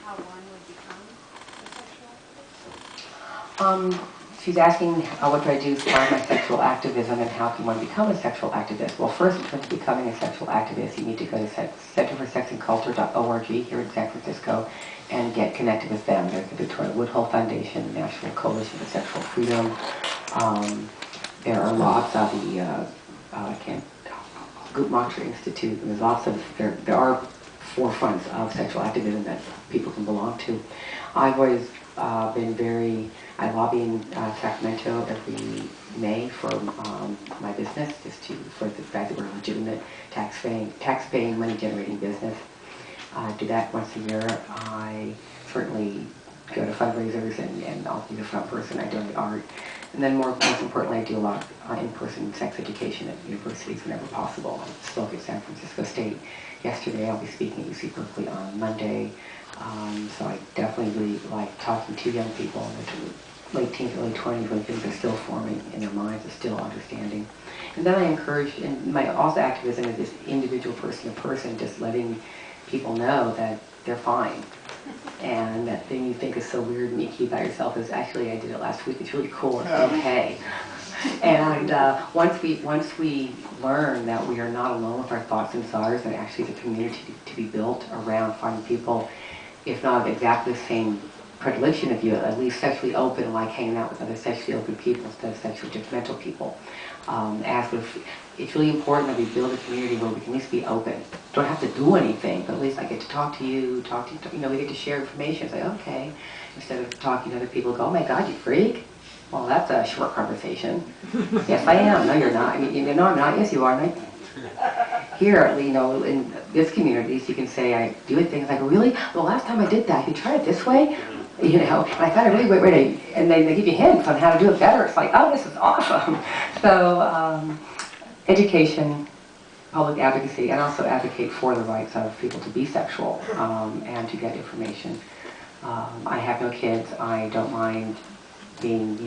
how one would become a sexual activist? She's asking what do I do as part of my sexual activism and how can one become a sexual activist? Well, first, in terms of becoming a sexual activist, you need to go to centerforsexandculture.org here in San Francisco and get connected with them. There's the Victoria Woodhull Foundation, the National Coalition for Sexual Freedom. There are lots of the Guttmacher Institute, and there's lots of, there are forefronts of sexual activism that people can belong to. I've always been I lobby in Sacramento every May for my business, for the fact that we're a legitimate tax-paying, money-generating business. I do that once a year. I certainly go to fundraisers and I'll be the front person. I donate art. And then most importantly, I do a lot of in-person sex education at universities whenever possible. I spoke at San Francisco State yesterday. I'll be speaking at UC Berkeley on Monday. So I definitely really like talking to young people in the late teens, early 20s when things are still forming in their minds, are still understanding. And then I encourage, and my also activism is this individual person to person, just letting people know that they're fine. And that thing you think is so weird and you keep by yourself is actually, I did it last week, it's really cool, it's okay. And once we learn that we are not alone with our thoughts and desires, and actually the community to be built around finding people, if not exactly the same predilection of you, at least sexually open, like hanging out with other sexually open people instead of sexually judgmental people. It's really important that we build a community where we can at least be open. Don't have to do anything, but at least I get to talk to you, we get to share information. It's like, okay, instead of talking to other people, go, oh my God, you freak? Well, that's a short conversation. Yes, I am. No, you're not. I mean, no, I'm not. Yes, you are. Here, in this community, you can say, I do things like, really? Well, last time I did that, you tried it this way? And I thought I really went ready, and they give you hints on how to do it better. It's like, oh, this is awesome. So, education, public advocacy, and also advocate for the rights of people to be sexual and to get information. I have no kids. I don't mind being,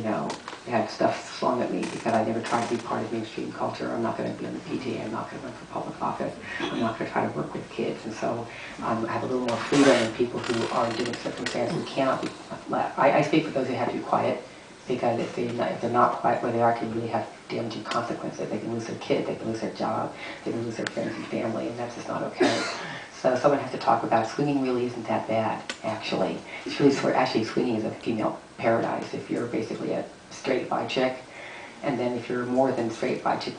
have stuff slung at me because I never tried to be part of mainstream culture. I'm not going to be on the PTA. I'm not going to run for public office. I'm not going to try to work with kids. And so I have a little more freedom than people who are in different circumstances who cannot be. I speak for those who have to be quiet because if they're not quiet where they are, it can really have damaging consequences. They can lose their kid, they can lose their job, they can lose their friends and family, and that's just not okay. So someone has to talk about swinging. Really isn't that bad, actually. It's really actually swinging is a female paradise if you're basically a straight bi chick, and then if you're more than straight bi chick,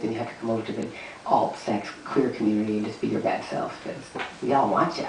then you have to come over to the alt sex queer community and just be your bad self because we all want you.